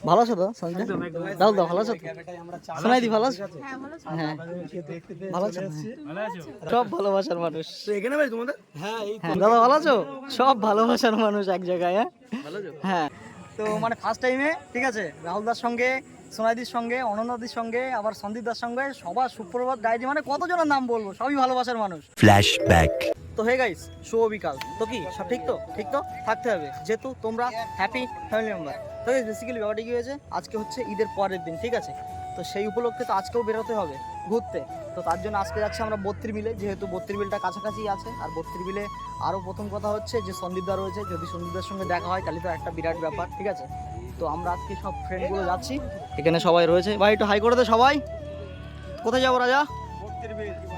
ভালো আছো তো সঞ্জয়? দাও দাও, ভালো আছো তো? শোনাই দি ভালো আছো? হ্যাঁ ভালো আছো? সব ভালোবাসার মানুষ এখানে ভাই তোমাদের? হ্যাঁ দাদা ভালো আছো? সব ভালোবাসার মানুষ এক জায়গায়। হ্যাঁ তো মানে ফার্স্ট টাইমে ঠিক আছে রাহুল দার সঙ্গে, সোনাইদির সঙ্গে, অনন্যাদির সঙ্গে, আবার সন্দীপ দার সঙ্গে সবার সুপ্রভাত ডায়েরি, মানে কতজনের নাম বলবো, সবই ভালোবাসার মানুষ। ফ্ল্যাশব্যাক। তো হে গাইস, শুভ বিকাল। তো কি সব ঠিক তো? ঠিক তো থাকতে হবে, যেহেতু তোমরা হ্যাপি ফ্যামিলি মেম্বার। তো বেসিক্যালি ব্যাপারটা কী হয়েছে, আজকে হচ্ছে ঈদের পরের দিন, ঠিক আছে? তো সেই উপলক্ষে তো আজকেও বেরোতে হবে ঘুরতে। তো তার জন্য আজকে যাচ্ছি আমরা বত্রির বিলে, যেহেতু বত্রির বিলটা কাছাকাছি আছে। আর বত্রির বিলে আরও প্রথম কথা হচ্ছে যে সন্দীপদা রয়েছে, যদি সন্দীপদার সঙ্গে দেখা হয় তাহলে তো একটা বিরাট ব্যাপার, ঠিক আছে? তো আমরা আজকে সব ফ্রেন্ডগুলো যাচ্ছি, এখানে সবাই রয়েছে। ভাই একটু হাই করে দে সবাই। কোথায় যাবো রাজা?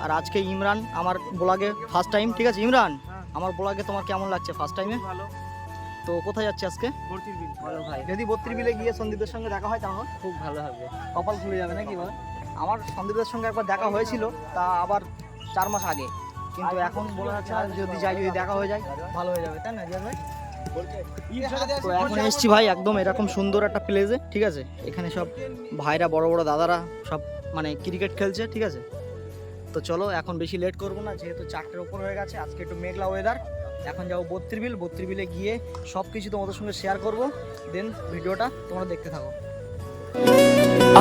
আর আজকে ইমরান আমার ব্লগে ফার্স্ট টাইম, ঠিক আছে? ইমরান, আমার ব্লগে তোমার কেমন লাগছে ফার্স্ট টাইমে? ভালো। তো কোথায় যাচ্ছে আজকে? বত্রির বিল ভালো ভাই, যদি বত্রির বিলে গিয়ে সন্দীপের সঙ্গে দেখা হয় তাহলে খুব ভালো হবে। কপাল খুলে যাবে নাকি বল? আমার সন্দীপের সঙ্গে একবার দেখা হয়েছিল, তা আবার 4 মাস আগে, কিন্তু এখন বলা যাচ্ছে না, যদি যাই, যদি দেখা হয়ে যায় ভালো হয়ে যাবে, তাই না জিয়াদ ভাই? তো এখন এসছি ভাই একদম এরকম সুন্দর একটা প্লেসে, ঠিক আছে? এখানে সব ভাইরা, বড় বড় দাদারা সব মানে ক্রিকেট খেলছে, ঠিক আছে? তো চলো এখন বেশি লেট করবো না, যেহেতু 4টের ওপর হয়ে গেছে, আজকে একটু মেঘলা ওয়েদার। এখন যাবো বত্রির বিল, বত্রির বিলে গিয়ে সব কিছু তোমাদের সঙ্গে শেয়ার করবো। দেন ভিডিওটা তোমরা দেখতে থাকো।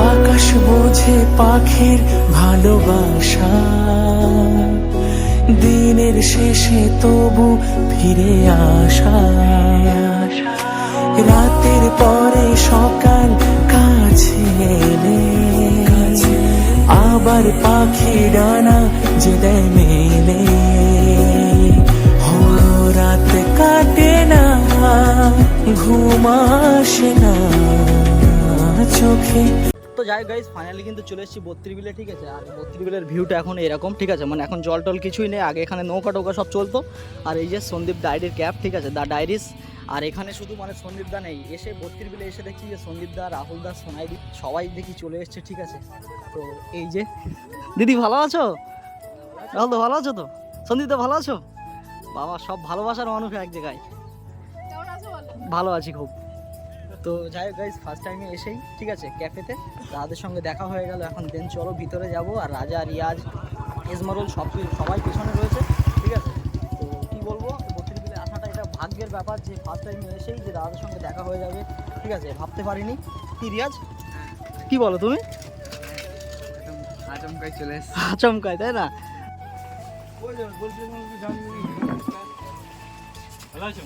আকাশ বোঝে পাখির ভালোবাসা, দিনের শেষে তবু ফিরে আসা, রাতের পরে সকাল কাছে এলে আবার পাখি ডানা যে দেয় মেলে, রাত কাটে না, ঘুম আসে না চোখে। তো যাই গাইস, ফাইনালি কিন্তু চলে এসেছি বত্রির বিলে, ঠিক আছে? আর বত্রির বিলের ভিউটা এখন এরকম, ঠিক আছে? মানে এখন জল টল কিছুই নেই, আগে এখানে নৌকা টোকা সব চলতো। আর এই যে সন্দীপ ডায়েরির ক্যাব, ঠিক আছে, দ্য ডায়েরিস। আর এখানে শুধু মানে সন্দীপ দা নেই, এসে বত্রির বিলে এসে দেখছি যে সন্দীপ দা, রাহুল দা, সোনাইদি সবাই দেখি চলে এসছে, ঠিক আছে? তো এই যে দিদি ভালো আছো? রাহুল দা ভালো আছো তো? সন্দীপ দা ভালো আছো? বাবা, সব ভালোবাসার মানুষ এক জায়গায়। ভালো আছি খুব। তো যাই হোক গাইস, ফার্স্ট টাইমে এসেই, ঠিক আছে, ক্যাফেতে রাজাদের সঙ্গে দেখা হয়ে গেল। এখন দেন চলো ভিতরে যাব। আর রাজা, রিয়াজ, এজমারুল সবাই পিছনে রয়েছে, ঠিক আছে? তো কী বলবো, বত্রির বিলে আসাটা এটা ভাগ্যের ব্যাপার, যে ফার্স্ট টাইমে এসেই যে রাজাদের সঙ্গে দেখা হয়ে যাবে, ঠিক আছে? ভাবতে পারিনি। কি রিয়াজ, কি বলো তুমি? আচমকাই চলে এসেছে। আচমকাই, তাই না? ভালো আছো?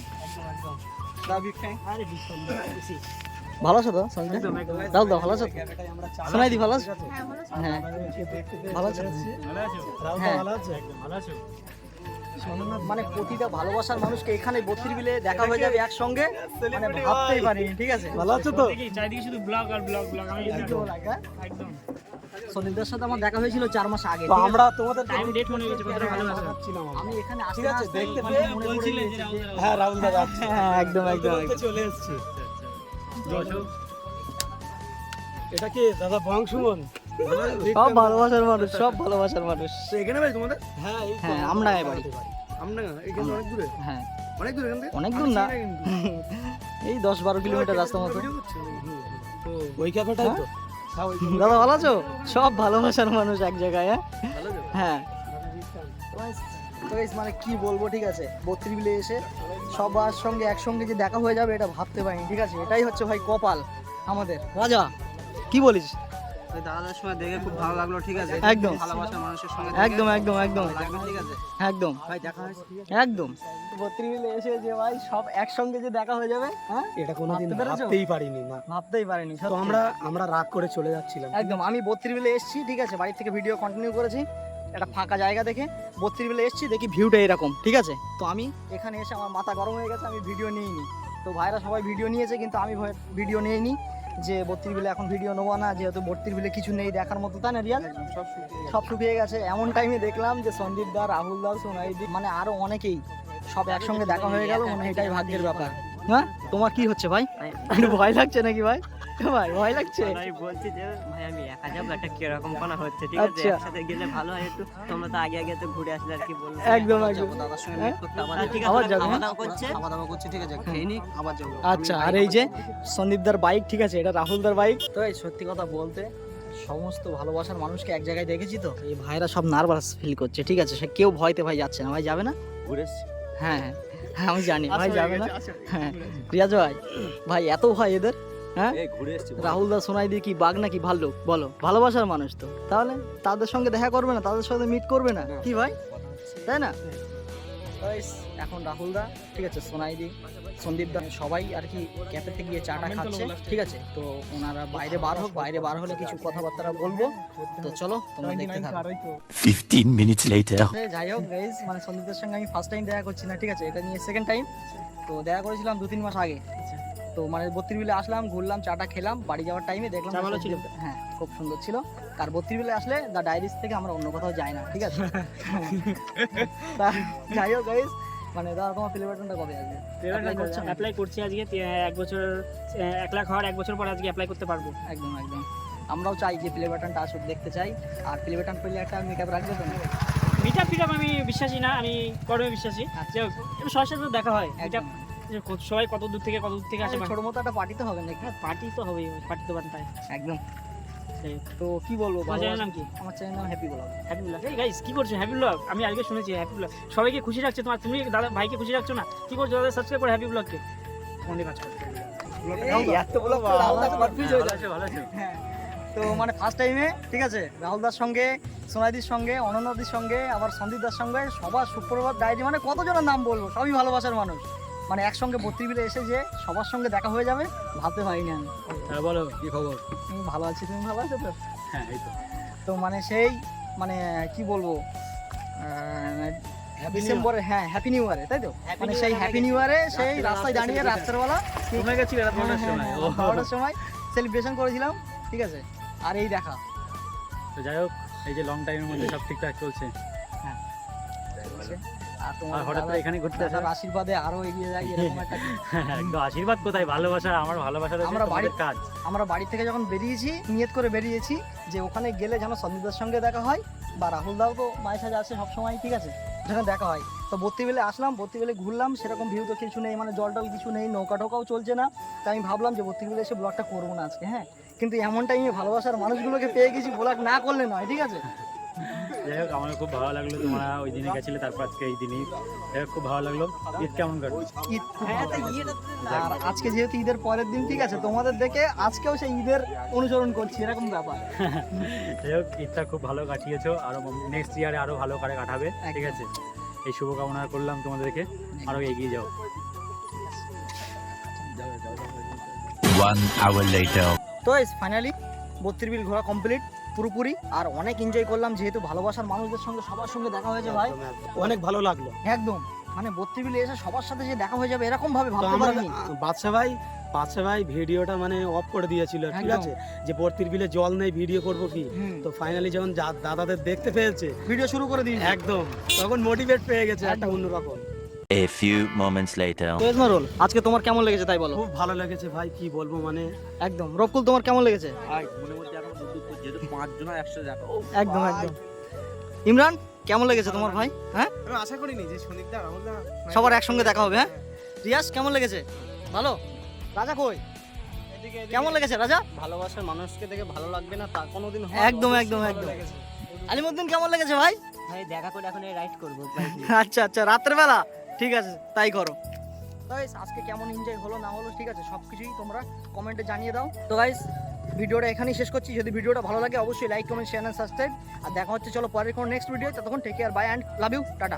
ভালো আছো তো সঞ্জয়? দাও দাও, ভালো আছো তো? শোনাই দি ভালো আছো? হ্যাঁ ভালো আছো? হ্যাঁ ভালো আছো? মানে প্রতিটা ভালোবাসার মানুষকে এখানে বত্রির বিলে দেখা হয়ে যাবে একসঙ্গে, মানে ভাবতেই পারিনি, ঠিক আছে? ভালো আছো তো? চারিদিকে শুধু ব্লগ আর ব্লগ ব্লগ। আমি একদম সন্দীপদার সাথে আমার দেখা হয়েছিল 4 মাস আগে। তো আমরা তোমাদের টাইম ডেট মনে গেছে, কতটা ভালোবাসা। আমি এখানে আসতে ঠিক আছে, আসতে দেখতে মানে পেয়ে মনে বলছিলে পড়ে যে গেছে যে- হ্যাঁ রাহুল দা যাচ্ছে। হ্যাঁ একদম একদম একদম। চলে এসেছি। বসো। এটা কি দাদা বংশুমন? সব ভালোবাসার মানুষ, সব ভালোবাসার মানুষ। তো এখানে ভাই তোমাদের? হ্যাঁ এই হ্যাঁ, আমরা বাড়ি। আমরা এখানে অনেক দূরে? হ্যাঁ অনেক দূরে এখান থেকে? অনেক দূর না, এই 10-12 কিলোমিটার রাস্তা মতো। তো ওই ক্যাফেটাই তো? হ্যাঁ ওই দাদা ভালো আছো? সব ভালোবাসার মানুষ এক জায়গায়। হ্যাঁ তো guys, মানে কি বলবো, ঠিক আছে? বত্রির বিলে এসে সবার সঙ্গে একসঙ্গে যে দেখা হয়ে যাবে এটা ভাবতে পারিনি, ঠিক আছে? এটাই হচ্ছে ভাই কপাল আমাদের। রাজা কি বলিস? দাদার সময় দেখে খুব ভালো লাগলো, ঠিক আছে? একদম ভালোবাসার মানুষের সঙ্গে একদম একদম একদম লাগবে, ঠিক আছে? একদম ভাই দেখা হয়েছে। একদম বত্রির বিলে এসে যে ভাই সব একসঙ্গে যে দেখা হয়ে যাবে, হ্যাঁ এটা কোনোদিন ভাবতে পেরেছো? ভাবতেই পারিনি না। ভাবতেই পারিনি তো সত্যি। আমরা রাগ করে চলে যাচ্ছিলাম। একদম আমি বত্রির বিলে এসেছি, ঠিক আছে? বাড়ি থেকে ভিডিও কন্টিনিউ করেছি, একটা ফাঁকা জায়গা দেখে বত্রির বিলে এসেছি, দেখি ভিউটা এরকম, ঠিক আছে? তো আমি এখানে এসে আমার মাথা গরম হয়ে গেছে, আমি ভিডিও নিইনি। তো ভাইরা সবাই ভিডিও নিয়েছে, কিন্তু আমি ভিডিও নিইনি, যে বত্রির বিলে এখন ভিডিও নেবো না, যেহেতু বত্রির বিলে কিছু নেই দেখার মতো, তাই না রিয়াল? সব শুকিয়ে গেছে। এমন টাইমে দেখলাম যে সন্দীপ দা, রাহুল দা, সোনাইদি, মানে আরো অনেকেই সব একসঙ্গে দেখা হয়ে গেল, মানে এটাই ভাগ্যের ব্যাপার। হ্যাঁ তোমার কি হচ্ছে ভাই? একটু ভয় লাগছে নাকি ভাই? ভাই ভয় লাগছে? আমি বলছি যে ভাই আমি একা যাবো, একটা কিরকম কোনা হচ্ছে, ঠিক আছে? আচ্ছা। একসাথে গেলে ভালো হয় একটু, তোমরা তো আগে আগে তো ঘুরে আসলে আর কি বলবো। একদম যাবো, একদম। দাদার সঙ্গে হ্যাঁ? meet করতে আবার ঠিক যাবো। আছে, আবার ওরা যাবে, খাওয়া হ্যাঁ? দাওয়া করছে। খাওয়া দাওয়া করছি, ঠিক আছে, খেয়ে নিই, আবার যাবো। আচ্ছা, আর এই যে সন্দীপদার বাইক, ঠিক আছে, এটা রাহুলদার বাইক। তো এই সত্যি কথা বলতে সমস্ত ভালোবাসার মানুষকে এক জায়গায় দেখেছি, তো এই ভাইরা সব নার্ভাস ফিল করছে, ঠিক আছে? সে কেউ ভয়তে ভাই যাচ্ছে না। ভাই যাবে না? ঘুরে এসছি। হ্যাঁ হ্যাঁ হ্যাঁ, আমি জানি ভাই যাবে না। হ্যাঁ রিয়াজ ভাই, ভাই এত ভয় এদের? হ্যাঁ, এই ঘুরে এসছি। রাহুল দা সোনাই দিয়ে কি বাঘ নাকি ভাল্লুক? বলো, ভালোবাসার মানুষ তো, তাহলে তাদের সঙ্গে দেখা করবে না, তাদের সাথে মিট করবে না, কি ভাই, তাই না? Guys, এখন রাহুল দা, ঠিক আছে, সোনাই দি, সন্দীপ দা সবাই আর কি ক্যাফেতে গিয়ে চাটা খাচ্ছে, ঠিক আছে? তো ওনারা বাইরে বার হোক, বাইরে বার হলে কিছু কথাবার্তা বলবো, তো চলো তোমরা দেখতে থাকো। 15 minutes later. যাই হোক গাইজ, মানে সন্দীপের সঙ্গে আমি ফার্স্ট টাইম দেখা করছি না, ঠিক আছে? এটা নিয়ে সেকেন্ড টাইম। তো দেখা করেছিলাম 2-3 মাস আগে। তো মানে 32 বিলে আসলাম, ঘুরলাম, চাটা খেলাম, বাড়ি যাওয়ার টাইমে দেখলাম চা ভালো ছিল? হ্যাঁ খুব সুন্দর ছিল। আর 32 বিলে আসলে দ্য ডায়েরিজ থেকে আমরা অন্য কোথাও যাই না, ঠিক আছে? তা যাই হোক গাইজ, মানে দাদা তোমার প্লে বাটনটা কবে আসবে? Apply করছো? অ্যাপ্লাই করছি আজকে 1 বছর, 1 লাখ হওয়ার 1 বছর পর আজকে অ্যাপ্লাই করতে পারবো। একদম একদম, আমরাও চাই যে প্লে বাটনটা আসুক, দেখতে চাই। আর প্লে বাটন পেলে একটা মেকআপ রাখবে তো না? মিটআপ ফিটআপ আমি বিশ্বাসী না, আমি কর্মে বিশ্বাসী। আচ্ছা। যাই হোক, একটু সবার সাথে তো দেখা হয়। মিটআপ একদম। সবাই কত দূর থেকে আসে। ছোট মতো একটা পার্টি তো হবে নাকি? পার্টি তো হবেই, পার্টি তো বানতাই। একদম। যাই হোক, তো কি বলবো, তোমার চ্যানেল নাম কি? আমার চ্যানেল নাম হ্যাপি ব্লগ। Happy blog. এই গাইস কি করছো? হ্যাপি ব্লগ আমি আজকে শুনেছি, হ্যাপি ব্লগ সবাইকে খুশি রাখছে। তুমি দাদা ভাইকে খুশি রাখছো না? কি করছো দাদা? সাবস্ক্রাইব করো হ্যাপি ব্লগকে, মনে কাজ করো। এত ব্লগ রাহুল দা কনফিউজ হয়ে যাচ্ছে। ভালো আছে। হ্যাঁ, তো মানে ফার্স্ট টাইমে, ঠিক আছে, রাহুলদার সঙ্গে, সোনাইদির সঙ্গে, অনন্যদির সঙ্গে, আবার সন্দীপদার সঙ্গে, সবার সুপ্রভাত ডায়েরি, মানে কতজনের নাম বলবো, সবই ভালোবাসার মানুষ। মানে একসঙ্গে 32 বিলে এসে যে সবার সঙ্গে দেখা হয়ে যাবে ভাবতে পারিনি আমি। হ্যাঁ বলো কি খবর? আমি ভালো আছি, তুমি ভালো আছো তো? হ্যাঁ এই তো। তো মানে সেই, মানে কি বলবো, ডিসেম্বরে, হ্যাঁ হ্যাপি নিউ ইয়ারে, তাই তো? মানে সেই হ্যাপি নিউ ইয়ারে সেই রাস্তায় দাঁড়িয়ে রাত্রেবেলা তুমি গেছিলে রাত 9টার সময়? 12টার সময় সেলিব্রেশন করেছিলাম, ঠিক আছে? আর এই দেখা, তো যাই হোক, এই যে লং টাইমের মধ্যে সব ঠিকঠাক চলছে। আর তোমার আর হঠাৎ করে এখানে ঘুরতে আসা। দাদার আশীর্বাদে আরো এগিয়ে যাই, এরকম একটা দিন। একদম আশীর্বাদ কোথায়, ভালোবাসা, আমার ভালোবাসা আমরা বাড়ি- কাজ। আমরা বাড়ি থেকে যখন বেরিয়েছি, নিয়ত করে বেরিয়েছি যে ওখানে গেলে যেন সন্দীপের সঙ্গে দেখা হয়, বা রাহুল দাও তো মায়ের সাথে আছে সবসময়, ঠিক আছে, যেন দেখা হয়। তো 32 বেলে আসলাম, 32 বেলে ঘুরলাম, সেরকম ভিউ তো কিছু নেই, মানে জল টল কিছু নেই, নৌকা টোকাও চলছে না। তাই আমি ভাবলাম যে 32 বেলে এসে ব্লগটা করবো না আজকে, হ্যাঁ। কিন্তু এমন টাইমে ভালোবাসার মানুষগুলোকে পেয়ে গেছি, ব্লগ না করলে নয়, ঠিক আছে? যাই হোক, আমার খুব ভালো লাগলো তোমরা ওই দিনে গেছিলে, তারপর আজকে এই দিনই। যাই হোক, খুব ভালো লাগলো। ঈদ কেমন কাটলো? ঈদ খুব ভালো কাটলো। আর আজকে যেহেতু ঈদের পরের দিন, ঠিক আছে, তোমাদের দেখে আজকেও সেই ঈদের অনুসরণ করছি, এরকম ব্যাপার। যাই হোক, ঈদটা খুব ভালো কাটিয়েছো, আরো নেক্সট ইয়ারে আরো ভালো করে কাটাবে, ঠিক আছে? এই শুভকামনা করলাম তোমাদেরকে, আরো এগিয়ে যাও। 1 hour later. তো ফাইনালি 32 বিল ঘোরা কমপ্লিট পুরোপুরি, আর অনেক এনজয় করলাম, যেহেতু ভালোবাসার মানুষদের সঙ্গে সবার সঙ্গে দেখা হয়েছে ভাই, অনেক ভালো লাগলো। একদম। মানে 32 বিলে এসে সবার সাথে যে দেখা হয়ে যাবে এরকম ভাবে তো ভাবতে আমরা পারিনি। বাদশা ভাই ভিডিওটা মানে অফ করে দিয়েছিল, ঠিক একদম। আছে, যে 32 বিলে জল নেই, ভিডিও করব কি। হুম। তো ফাইনালি যখন দাদাদের দেখতে পেয়েছে, ভিডিও শুরু করে দিই একদম তখন মোটিভেট পেয়ে গেছে একটা অন্যরকম। A few moments later. তো এজমারুল, আজকে তোমার কেমন লেগেছে তাই বলো? খুব ভালো লেগেছে ভাই, কি বলবো, মানে একদম। রকুল, তোমার কেমন লেগেছে? মনের মধ্যে এখন যেহেতু 5 জন একসাথে দেখা, একদম একদম। ইমরান, কেমন লেগেছে তোমার ভাই? হ্যাঁ, আমি আশা করিনি যে সন্দীপদা রাহুলদা সবার একসঙ্গে দেখা হবে। হ্যাঁ, রিয়াজ কেমন লেগেছে? ভালো। রাজা কই, কেমন লেগেছে রাজা? ভালোবাসার মানুষকে দেখে ভালো লাগবে না তা কোনোদিন হয়? একদম একদম একদম। আলিমুদ্দিন কেমন লেগেছে ভাই? ভাই দেখা করে এখন রাইড করবো। আচ্ছা আচ্ছা, রাতের বেলা, ঠিক আছে, তাই করো। তো গাইস, আজকে কেমন এনজয় হলো না হলো, ঠিক আছে, সব কিছুই তোমরা কমেন্টে জানিয়ে দাও। তো গাইস, ভিডিওটা এখানেই শেষ করছি। যদি ভিডিওটা ভালো লাগে অবশ্যই like, comment, share and subscribe. আর দেখা হচ্ছে চলো পরের কোনো নেক্সট ভিডিও। ততক্ষণ take care, bye and love you, tata.